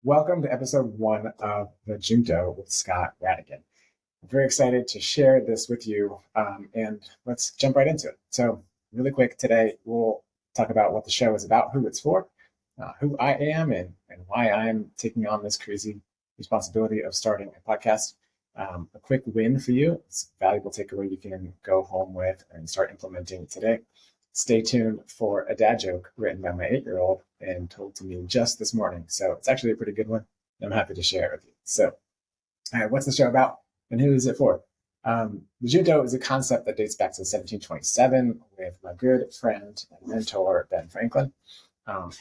Welcome to episode 1 of The Junto with Scott Rattigan. I'm very excited to share this with you, and let's jump right into it. So, really quick, today we'll talk about what the show is about, who it's for, who I am, and why I'm taking on this crazy responsibility of starting a podcast. A quick win for you. It's a valuable takeaway you can go home with and start implementing today. Stay tuned for a dad joke written by my 8-year-old and told to me just this morning. So it's actually a pretty good one. I'm happy to share it with you. So, all right, what's the show about and who is it for? The Junto is a concept that dates back to 1727 with my good friend and mentor, Ben Franklin.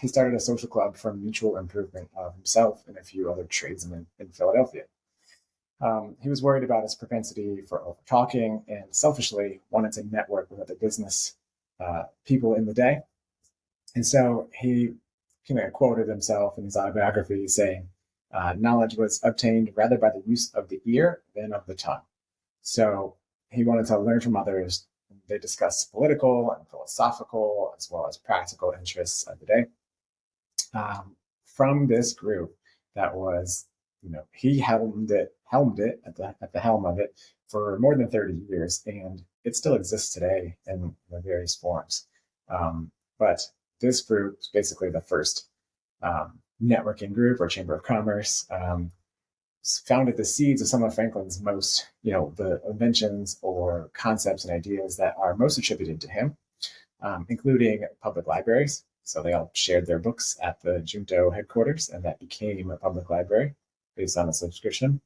He started a social club for mutual improvement of himself and a few other tradesmen in Philadelphia. He was worried about his propensity for over talking and selfishly wanted to network with other business people in the day. And so he quoted himself in his autobiography saying, knowledge was obtained rather by the use of the ear than of the tongue. So he wanted to learn from others. They discussed political and philosophical as well as practical interests of the day. From this group that was, he helmed it at the helm of it for more than 30 years, and it still exists today in various forms. But this group is basically the first networking group or chamber of commerce. Founded the seeds of some of Franklin's most, the inventions or concepts and ideas that are most attributed to him, including public libraries. So they all shared their books at the Junto headquarters, and that became a public library based on a subscription.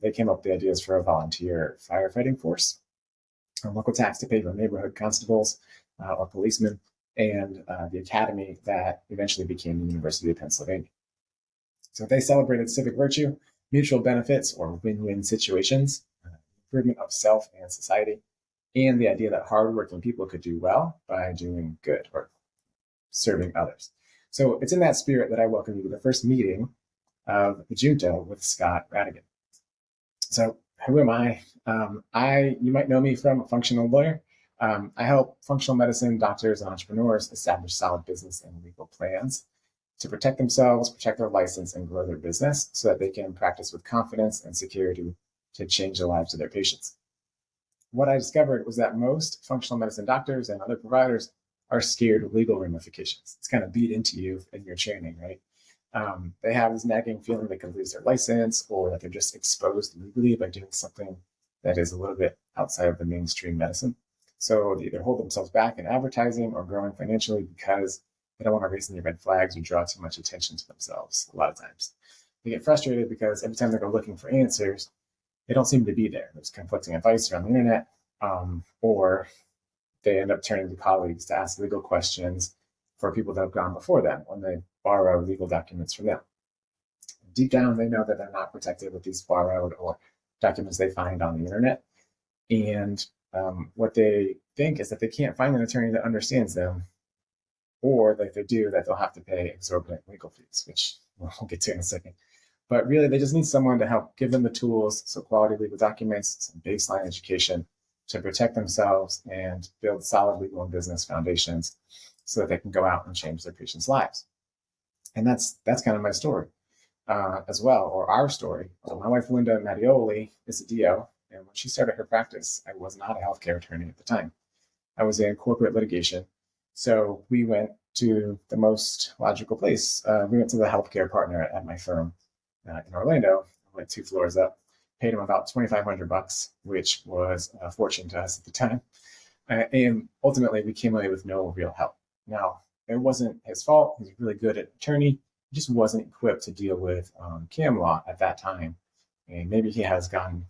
They came up with the ideas for a volunteer firefighting force, a local tax to pay for neighborhood constables or policemen, and the academy that eventually became the University of Pennsylvania. So they celebrated civic virtue, mutual benefits or win-win situations, improvement of self and society, and the idea that hardworking people could do well by doing good or serving others. So it's in that spirit that I welcome you to the first meeting of the Junto with Scott Rattigan. So who am I? You might know me from a functional lawyer. I help functional medicine doctors and entrepreneurs establish solid business and legal plans to protect themselves, protect their license, and grow their business so that they can practice with confidence and security to change the lives of their patients. What I discovered was that most functional medicine doctors and other providers are scared of legal ramifications. It's kind of beat into you in your training, right? They have this nagging feeling they could lose their license or that they're just exposed legally by doing something that is a little bit outside of the mainstream medicine. So they either hold themselves back in advertising or growing financially because they don't want to raise any red flags or draw too much attention to themselves a lot of times. They get frustrated because every time they go looking for answers, they don't seem to be there. There's conflicting advice around the internet, or they end up turning to colleagues to ask legal questions for people that have gone before them when they borrow legal documents from them. Deep down, they know that they're not protected with these borrowed or documents they find on the internet. And what they think is that they can't find an attorney that understands them, or that if they do, that they'll have to pay exorbitant legal fees, which we'll get to in a second. But really, they just need someone to help give them the tools, so quality legal documents, some baseline education to protect themselves and build solid legal and business foundations so that they can go out and change their patients' lives. And that's kind of my story as well, or our story. So my wife, Linda Mattioli, is a DO, and when she started her practice, I was not a healthcare attorney at the time. I was in corporate litigation. So we went to the most logical place. We went to the healthcare partner at my firm in Orlando. I went 2 floors up, paid him about $2,500, which was a fortune to us at the time. And ultimately, we came away with no real help. Now, it wasn't his fault. He's really good at attorney. He just wasn't equipped to deal with CAM law at that time. And maybe he has gotten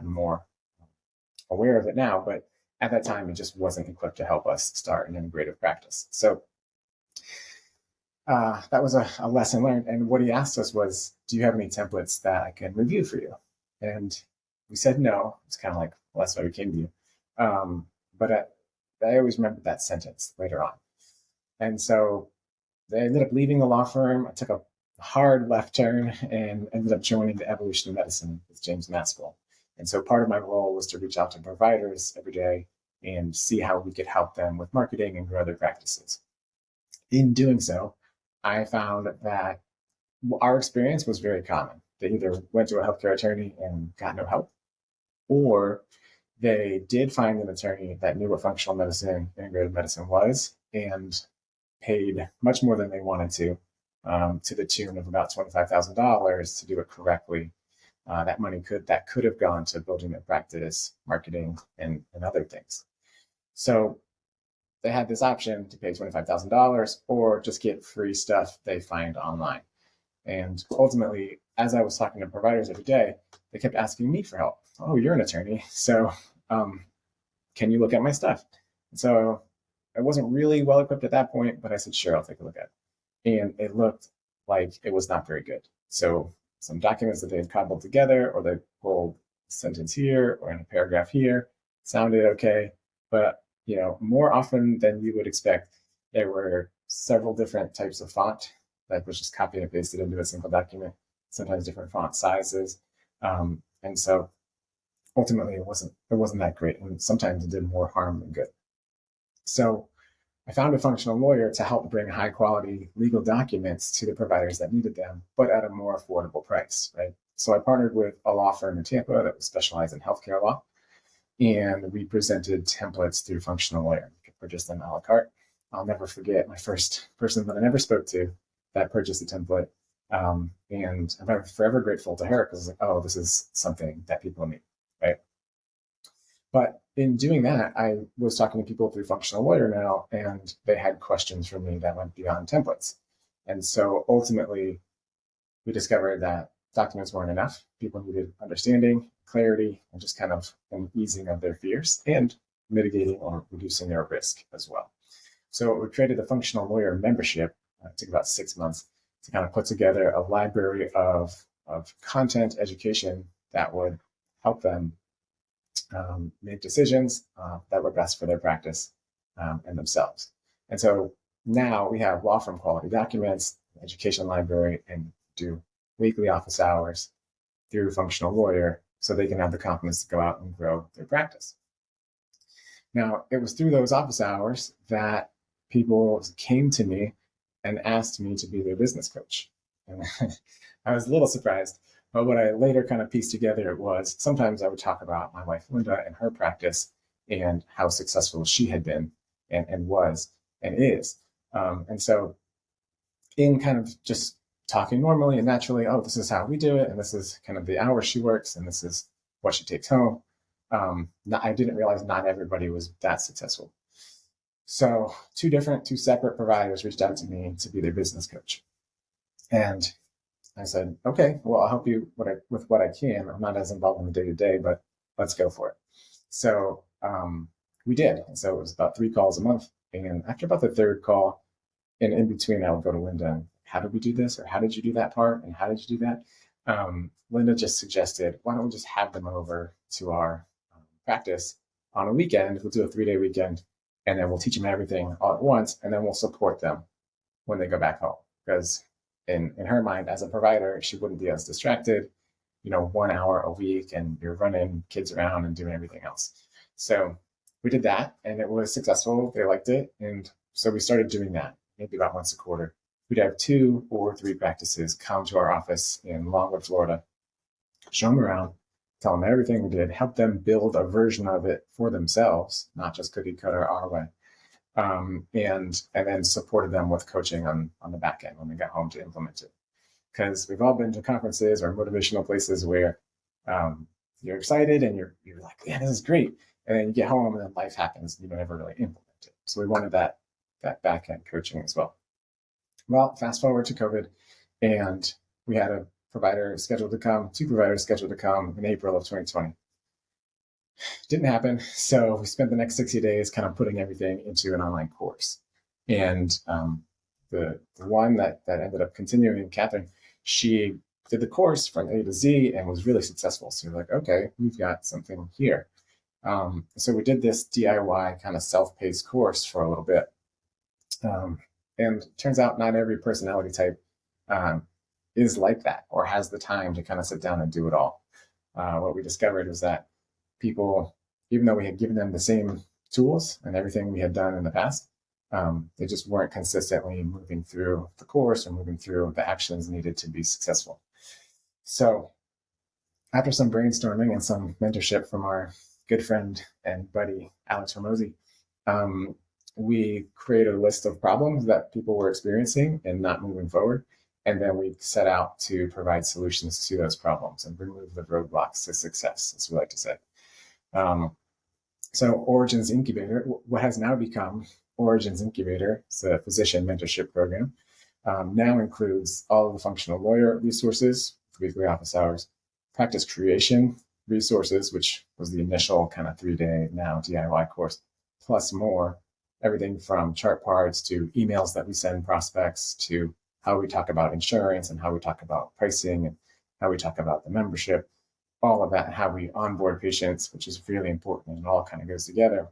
more aware of it now, but at that time, it just wasn't equipped to help us start an integrative practice. So that was a lesson learned. And what he asked us was, do you have any templates that I can review for you? And we said no. It's kind of like, well, that's why we came to you. But I always remember that sentence later on. And so they ended up leaving the law firm. I took a hard left turn and ended up joining the evolution of medicine with James Maskell. And so part of my role was to reach out to providers every day and see how we could help them with marketing and grow their practices. In doing so, I found that our experience was very common. They either went to a healthcare attorney and got no help, or they did find an attorney that knew what functional medicine, integrative medicine was, and paid much more than they wanted to the tune of about $25,000 to do it correctly. That money could have gone to building their practice, marketing, and other things. So they had this option to pay $25,000 or just get free stuff they find online. And ultimately, as I was talking to providers every day, they kept asking me for help. Oh, you're an attorney, so can you look at my stuff? And so I wasn't really well equipped at that point, but I said, sure, I'll take a look at it. And it looked like it was not very good. So some documents that they had cobbled together, or they pulled a sentence here or in a paragraph here, sounded okay. But more often than you would expect, there were several different types of font that was just copied and pasted into a single document, sometimes different font sizes. And so ultimately it wasn't that great. And sometimes it did more harm than good. So I found a functional lawyer to help bring high quality legal documents to the providers that needed them, but at a more affordable price, right? So I partnered with a law firm in Tampa that was specialized in healthcare law, and we presented templates through functional lawyer. You could purchase them a la carte. I'll never forget my first person that I never spoke to that purchased a template. And I'm forever grateful to her, because I was like, oh, this is something that people need, right? But in doing that, I was talking to people through Functional Lawyer now, and they had questions for me that went beyond templates. And so ultimately, we discovered that documents weren't enough. People needed understanding, clarity, and just kind of an easing of their fears and mitigating or reducing their risk as well. So we created a Functional Lawyer membership. It took about 6 months to kind of put together a library of content education that would help them make decisions that were best for their practice and themselves. And so now we have law firm quality documents, education library, and do weekly office hours through Functional Lawyer so they can have the confidence to go out and grow their practice. Now, it was through those office hours that people came to me and asked me to be their business coach. And I was a little surprised, but what I later kind of pieced together was sometimes I would talk about my wife, Linda, and her practice and how successful she had been and was and is. And so in kind of just talking normally and naturally, oh, this is how we do it, and this is kind of the hours she works, and this is what she takes home. I didn't realize not everybody was that successful. So two separate providers reached out to me to be their business coach. And I said, okay, well, I'll help you with what I can. I'm not as involved in the day-to-day, but let's go for it. So we did. And so it was about 3 calls a month. And after about the 3rd call, and in between, I would go to Linda and, how did we do this? Or how did you do that part? And how did you do that? Linda just suggested, why don't we just have them over to our practice on a weekend? We'll do a 3-day weekend, and then we'll teach them everything all at once, and then we'll support them when they go back home. Because in her mind, as a provider, she wouldn't be as distracted, 1 hour a week, and you're running kids around and doing everything else. So we did that, and it was successful. They liked it. And so we started doing that maybe about once a quarter. We'd have 2 or 3 practices come to our office in Longwood, Florida, show them around, tell them everything we did, help them build a version of it for themselves, not just cookie cutter our way. And then supported them with coaching on the back end when they got home to implement it. Because we've all been to conferences or motivational places where you're excited and you're like, yeah, this is great. And then you get home and then life happens and you don't ever really implement it. So we wanted that back end coaching as well. Well, fast forward to COVID, and we had 2 providers scheduled to come in April of 2020. Didn't happen. So we spent the next 60 days kind of putting everything into an online course. And the one that ended up continuing, Catherine, she did the course from A to Z and was really successful. So we're like, okay, we've got something here. So we did this DIY kind of self-paced course for a little bit. And it turns out not every personality type is like that or has the time to kind of sit down and do it all. What we discovered was that people, even though we had given them the same tools and everything we had done in the past, They just weren't consistently moving through the course or moving through the actions needed to be successful. So after some brainstorming and some mentorship from our good friend and buddy, Alex Ramosi, we created a list of problems that people were experiencing and not moving forward. And then we set out to provide solutions to those problems and remove the roadblocks to success, as we like to say. So Origins Incubator, what has now become Origins Incubator, it's a physician mentorship program, now includes all of the functional lawyer resources, weekly office hours, practice creation resources, which was the initial kind of 3-day now DIY course, plus more, everything from chart parts to emails that we send prospects to how we talk about insurance and how we talk about pricing and how we talk about the membership, all of that, how we onboard patients, which is really important, and it all kind of goes together.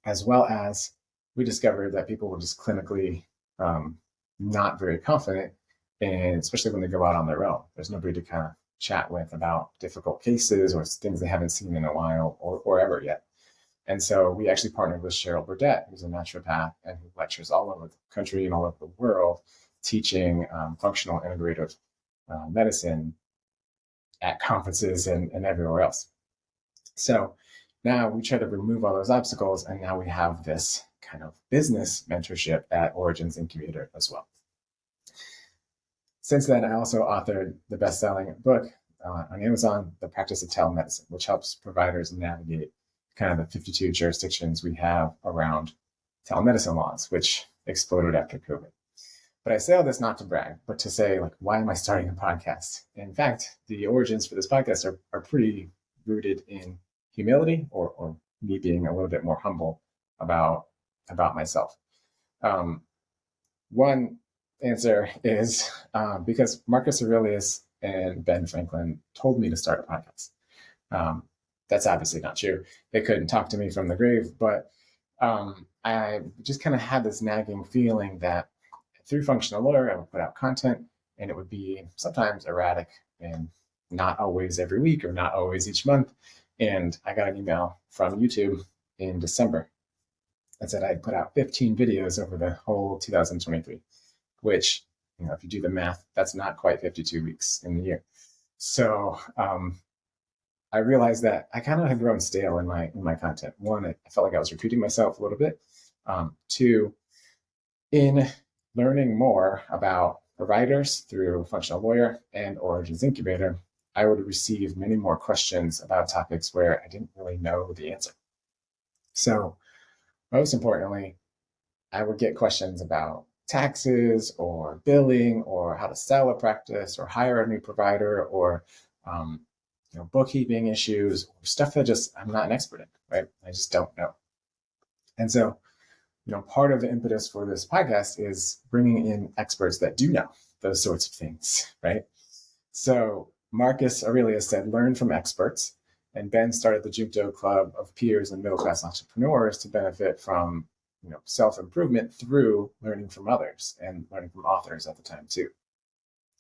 As well as we discovered that people were just clinically not very confident, and especially when they go out on their own. There's nobody to kind of chat with about difficult cases or things they haven't seen in a while or ever yet. And so we actually partnered with Cheryl Burdette, who's a naturopath and who lectures all over the country and all over the world, teaching functional integrative medicine at conferences and everywhere else. So now we try to remove all those obstacles, and now we have this kind of business mentorship at Origins Incubator as well. Since then, I also authored the best-selling book on Amazon, The Practice of Telemedicine, which helps providers navigate kind of the 52 jurisdictions we have around telemedicine laws, which exploded after COVID. But I say all this not to brag, but to say, like, why am I starting a podcast? In fact, the origins for this podcast are pretty rooted in humility or me being a little bit more humble about myself. One answer is because Marcus Aurelius and Ben Franklin told me to start a podcast. That's obviously not true. They couldn't talk to me from the grave, but I just kind of had this nagging feeling that through Functional Lawyer, I would put out content, and it would be sometimes erratic and not always every week or not always each month. And I got an email from YouTube in December that said I'd put out 15 videos over the whole 2023, which, if you do the math, that's not quite 52 weeks in the year. So I realized that I kind of had grown stale in my content. One, I felt like I was repeating myself a little bit. Two, in learning more about providers through Functional Lawyer and Origins Incubator, I would receive many more questions about topics where I didn't really know the answer. So most importantly, I would get questions about taxes or billing or how to sell a practice or hire a new provider or bookkeeping issues or stuff that just I'm not an expert in, right? I just don't know. And so part of the impetus for this podcast is bringing in experts that do know those sorts of things, right? So Marcus Aurelius said, learn from experts. And Ben started the Junto Club of peers and middle-class entrepreneurs to benefit from self-improvement through learning from others and learning from authors at the time too.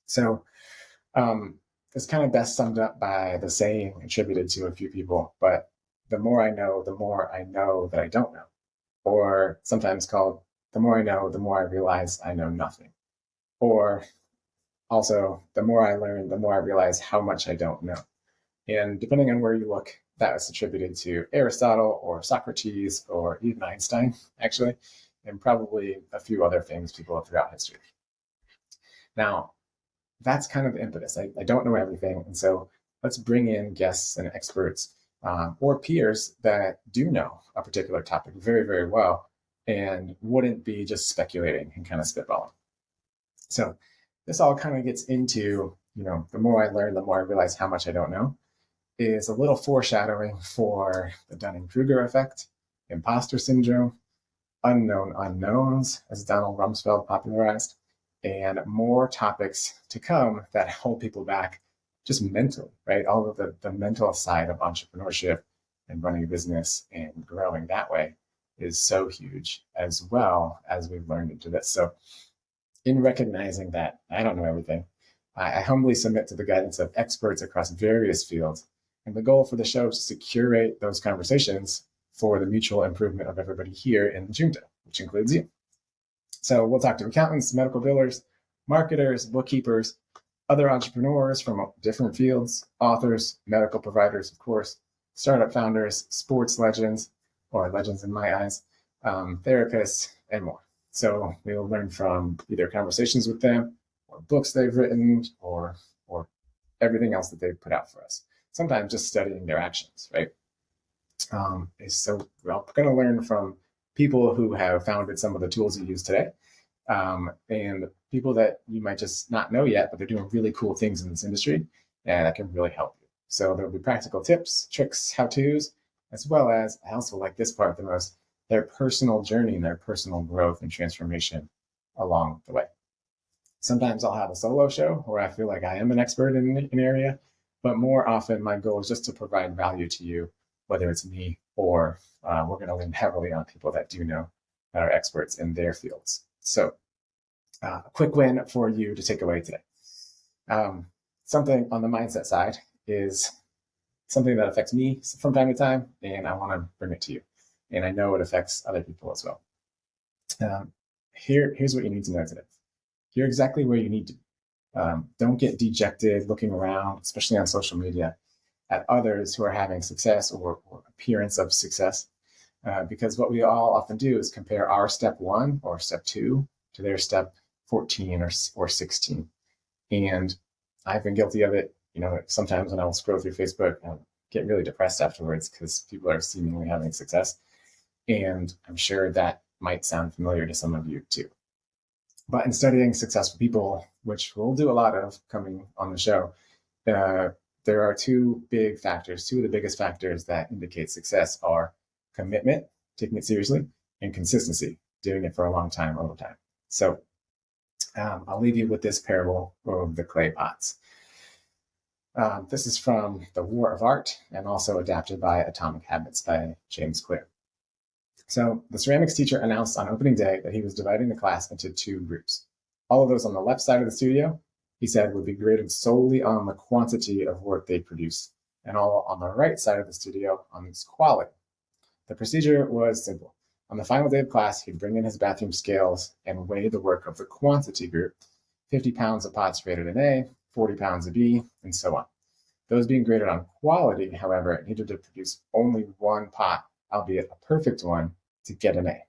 So it's kind of best summed up by the saying attributed to a few people, but the more I know that I don't know. Or sometimes called, the more I know, the more I realize I know nothing. Or also, the more I learn, the more I realize how much I don't know. And depending on where you look, that was attributed to Aristotle or Socrates or even Einstein, actually, and probably a few other famous people throughout history. Now, that's kind of the impetus. I don't know everything. And so let's bring in guests and experts or peers that do know a particular topic very, very well and wouldn't be just speculating and kind of spitballing. So this all kind of gets into, the more I learn, the more I realize how much I don't know, is a little foreshadowing for the Dunning-Kruger effect, imposter syndrome, unknown unknowns, as Donald Rumsfeld popularized, and more topics to come that hold people back just mentally, right? All of the mental side of entrepreneurship and running a business and growing that way is so huge, as well as we've learned into this. So in recognizing that I don't know everything, I humbly submit to the guidance of experts across various fields. And the goal for the show is to curate those conversations for the mutual improvement of everybody here in the Junto, which includes you. So we'll talk to accountants, medical billers, marketers, bookkeepers, other entrepreneurs from different fields, authors, medical providers, of course, startup founders, sports legends, or legends in my eyes, therapists, and more. So we'll learn from either conversations with them or books they've written or everything else that they've put out for us. Sometimes just studying their actions, right? So we're going to learn from people who have founded some of the tools you use today, and people that you might just not know yet, but they're doing really cool things in this industry, and that can really help you. So there'll be practical tips, tricks, how-tos, as well as, I also like this part the most, their personal journey and their personal growth and transformation along the way. Sometimes I'll have a solo show where I feel like I am an expert in an area, but more often my goal is just to provide value to you, whether it's me or we're going to lean heavily on people that do know, that are experts in their fields. So a quick win for you to take away today. Something on the mindset side is something that affects me from time to time, and I want to bring it to you. And I know it affects other people as well. Here's what you need to know today. You're exactly where you need to be. Don't get dejected looking around, especially on social media, at others who are having success or appearance of success. Because what we all often do is compare our step 1 or step 2 to their step 14 or 16. And I've been guilty of it. Sometimes when I'll scroll through Facebook, I'll get really depressed afterwards because people are seemingly having success. And I'm sure that might sound familiar to some of you too. But in studying successful people, which we'll do a lot of coming on the show, there are two of the biggest factors that indicate success are commitment, taking it seriously, and consistency, doing it for a long time over time. So I'll leave you with this parable of the clay pots. This is from The War of Art and also adapted by Atomic Habits by James Clear. So the ceramics teacher announced on opening day that he was dividing the class into 2 groups. All of those on the left side of the studio, he said, would be graded solely on the quantity of work they produced, and all on the right side of the studio on its quality. The procedure was simple. On the final day of class, he'd bring in his bathroom scales and weigh the work of the quantity group, 50 pounds of pots rated an A, 40 pounds a B, and so on. Those being graded on quality, however, needed to produce only 1 pot, albeit a perfect one, to get an A.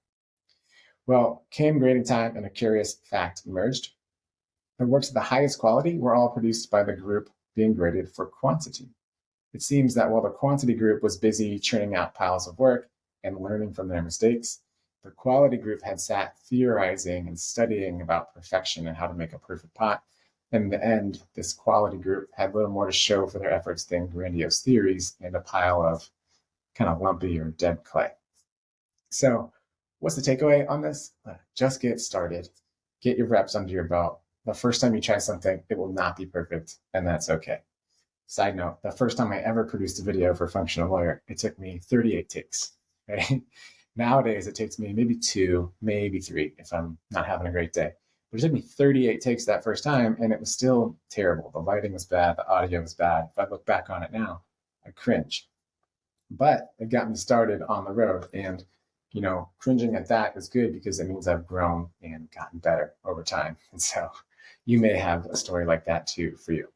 Well, came grading time and a curious fact emerged. The works of the highest quality were all produced by the group being graded for quantity. It seems that while the quantity group was busy churning out piles of work and learning from their mistakes, the quality group had sat theorizing and studying about perfection and how to make a perfect pot. And in the end, this quality group had little more to show for their efforts than grandiose theories and a pile of kind of lumpy or dead clay. So what's the takeaway on this? Just get started. Get your reps under your belt. The first time you try something, it will not be perfect, and that's okay. Side note, the first time I ever produced a video for Functional Lawyer, it took me 38 takes. Right? Nowadays, it takes me maybe 2, maybe 3 if I'm not having a great day. But it took me 38 takes that first time, and it was still terrible. The lighting was bad. The audio was bad. If I look back on it now, I cringe. But it got me started on the road, and cringing at that is good because it means I've grown and gotten better over time. And so you may have a story like that too for you.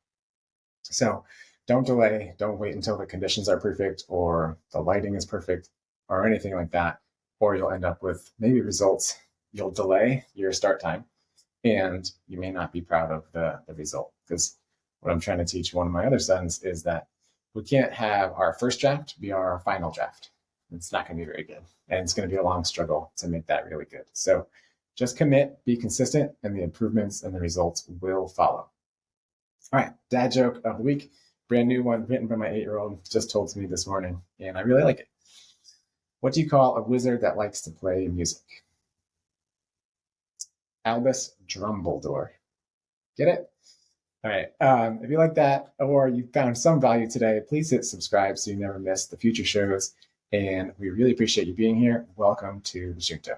So don't delay. Don't wait until the conditions are perfect or the lighting is perfect or anything like that, or you'll end up with maybe results. You'll delay your start time and you may not be proud of the result, because what I'm trying to teach one of my other sons is that we can't have our first draft be our final draft. It's not going to be very good. And it's going to be a long struggle to make that really good. So just commit, be consistent, and the improvements and the results will follow. All right, dad joke of the week. Brand new one written by my 8-year-old, just told to me this morning, and I really like it. What do you call a wizard that likes to play music? Albus Dumbledore. Get it? All right. If you like that or you found some value today, please hit subscribe so you never miss the future shows. And we really appreciate you being here. Welcome to the Junto.